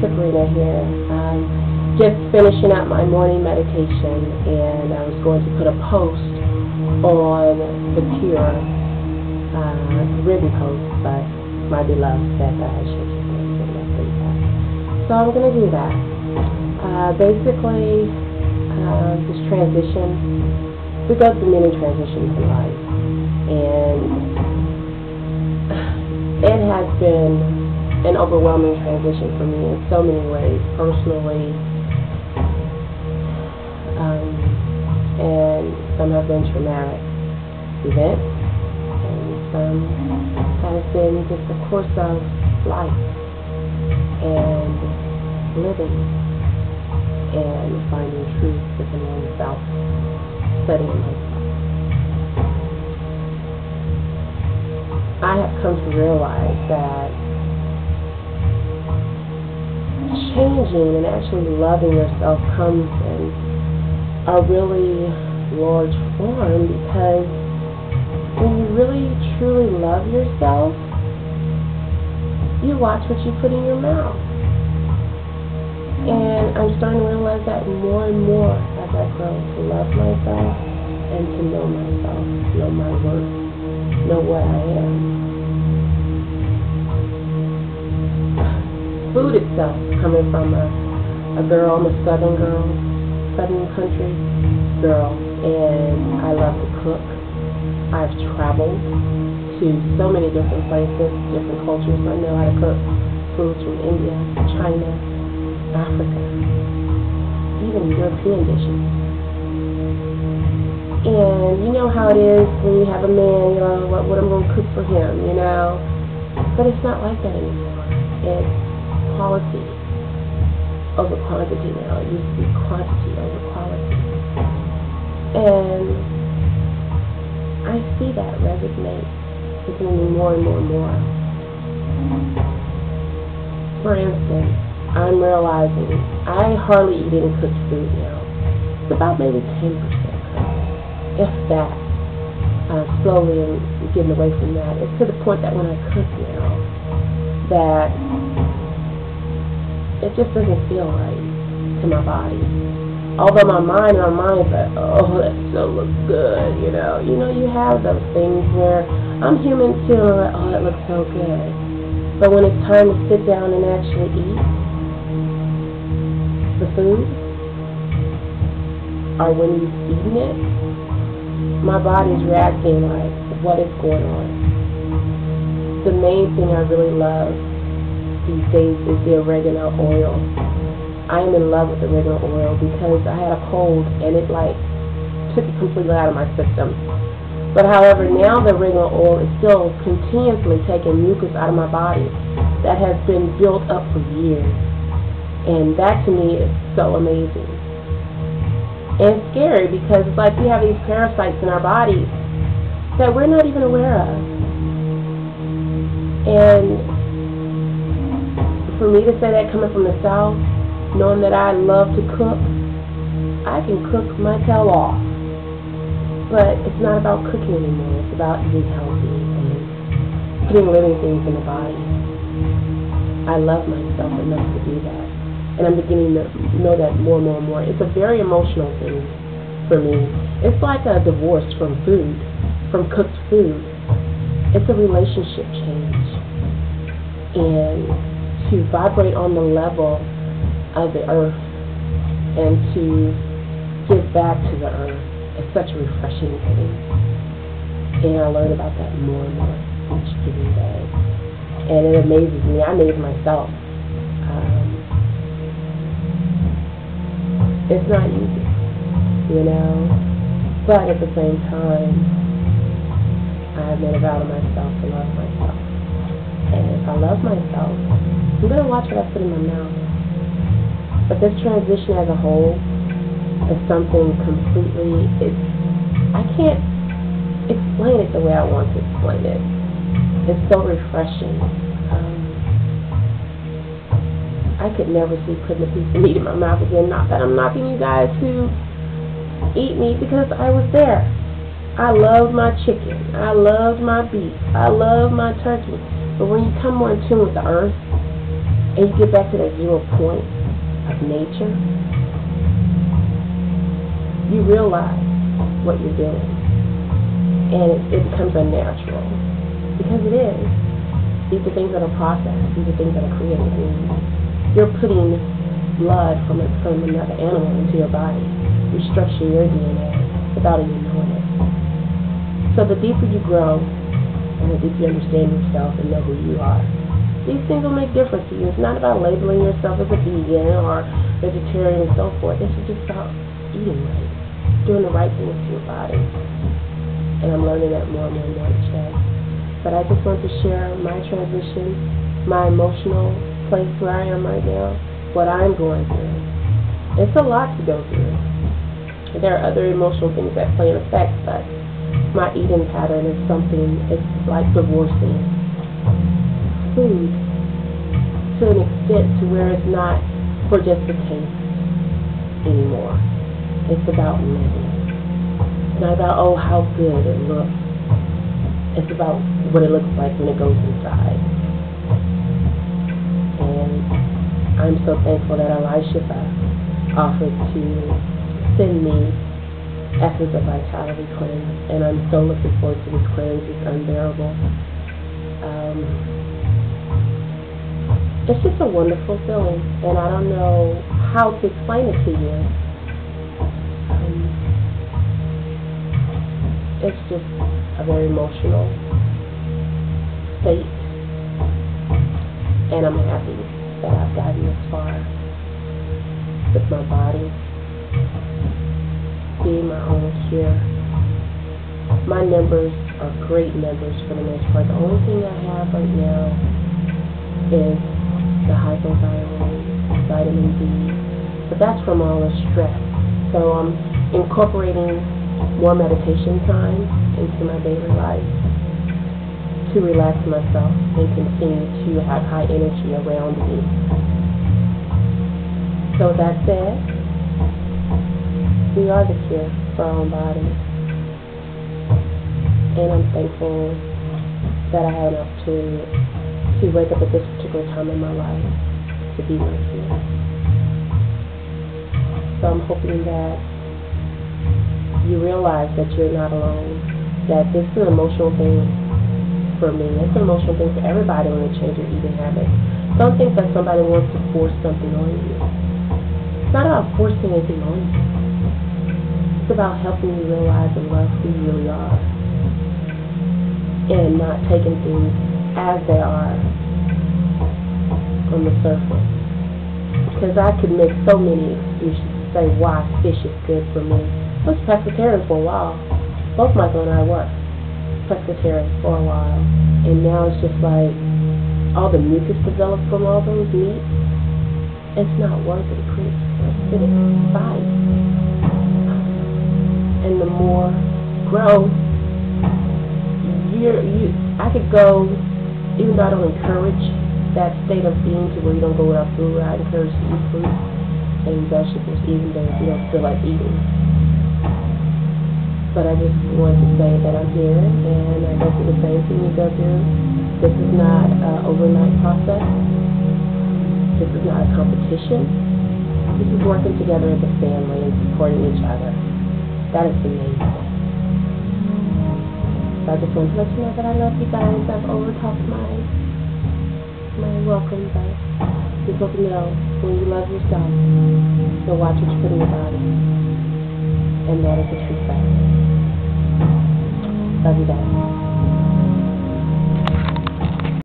Sabrina here. Just finishing up my morning meditation, and I was going to put a post on TheCure, written post, but my beloved said that I should just make it that. So I'm going to do that. Basically, this transition, we go through many transitions in life, and it has been an overwhelming transition for me in so many ways, personally, and some have been traumatic events, and some have been just the course of life and living and finding truth within oneself, studying myself. I have come to realize that changing and actually loving yourself comes in a really large form, because when you really truly love yourself, you watch what you put in your mouth. And I'm starting to realize that more and more as I grow to love myself and to know myself, know my worth, know what I am. Food itself, coming from a girl, I'm a southern girl, southern country girl, and I love to cook. I've traveled to so many different places, different cultures. I know how to cook foods from India, China, Africa, even European dishes. And you know how it is when you have a man, you know, what I'm going to cook for him, you know. But it's not like that anymore. It's quality over quantity now. It used to be quantity over quality. And I see that resonate with me more and more and more. For instance, I'm realizing I hardly eat any cooked food now. It's about maybe 10%, if that. Slowly I'm getting away from that. It's to the point that when I cook now, that it just doesn't feel right to my body. Although my mind's like, oh, that so looks good, you know. You know, you have those things where I'm human too, and I'm like, oh, that looks so good. But when it's time to sit down and actually eat the food, or when you've eaten it, my body's reacting like, what is going on? The main thing I really love these days is the oregano oil. I am in love with oregano oil because I had a cold and it like took it completely out of my system. But however, now the oregano oil is still continuously taking mucus out of my body that has been built up for years. And that to me is so amazing. And it's scary because it's like we have these parasites in our bodies that we're not even aware of. And for me to say that coming from the South, knowing that I love to cook, I can cook my tail off. But it's not about cooking anymore. It's about eating healthy and putting living things in the body. I love myself enough to do that. And I'm beginning to know that more and more and more. It's a very emotional thing for me. It's like a divorce from food, from cooked food. It's a relationship change. And to vibrate on the level of the earth and to give back to the earth is such a refreshing thing. And I learn about that more and more each given day. And it amazes me. I amaze myself. It's not easy, you know, but at the same time, I have made a vow to myself to love myself. And if I love myself, I'm going to watch what I put in my mouth. But this transition as a whole is something completely, I can't explain it the way I want to explain it. It's so refreshing. I could never see putting a piece of meat in my mouth again. Not that I'm knocking you guys who eat meat, because I was there. I loved my chicken. I loved my beef. I loved my turkey. But when you come more in tune with the earth and you get back to that 0 point of nature, you realize what you're doing, and it becomes unnatural, because it is. These are things that are processed. These are things that are created. I mean, you're putting blood from another animal into your body, restructuring your DNA without even knowing it. So the deeper you grow, and the deeper you understand yourself and know who you are, these things will make difference to you. It's not about labeling yourself as a vegan or vegetarian and so forth. It's just about eating right, doing the right things to your body. And I'm learning that more and more each day. But I just want to share my transition, my emotional place where I am right now, what I'm going through. It's a lot to go through. There are other emotional things that play an effect, but my eating pattern is something, it's like divorcing food to an extent to where it's not for just the taste anymore. It's about living. It's not about, oh, how good it looks. It's about what it looks like when it goes inside. And I'm so thankful that Elisha offered to send me Essence of Vitality Cleanse, and I'm so looking forward to this cleanse. It's unbearable. It's just a wonderful feeling, and I don't know how to explain it to you. It's just a very emotional state, and I'm happy that I've gotten this far with my body, being my own cure. My numbers are great numbers for the most part. The only thing I have right now is the hypothyroid, vitamin D, but that's from all the stress. So I'm incorporating more meditation time into my daily life to relax myself and continue to have high energy around me. So with that said, we are the cure for our own bodies. And I'm thankful that I have an opportunity to wake up at this particular time in my life to be with you. So I'm hoping that you realize that you're not alone, that this is an emotional thing for me. It's an emotional thing for everybody when they change their eating habits. Don't think that somebody wants to force something on you. It's not about forcing anything on you. It's about helping you realize and love who you really are and not taking things as they are on the surface. Because I could make so many excuses to say why fish is good for me. I was pescatarian for a while. Both Michael and I were pescatarian for a while. And now it's just like all the mucus developed from all those meats. It's not worth it. It creates acidic sites. And the more growth, I could go, even though I don't encourage that state of being to where you don't go without food, I encourage you to eat fruit and vegetables even though you don't feel like eating. But I just wanted to say that I'm here and I go through the same thing you go through. This is not an overnight process. This is not a competition. This is working together as a family and supporting each other. That is the main thing. So I just want to let you know that I love you guys. I've overtalked my welcome, but you're supposed to know when you love yourself, you'll watch what you put in your body. And that is the true fact. Love you guys.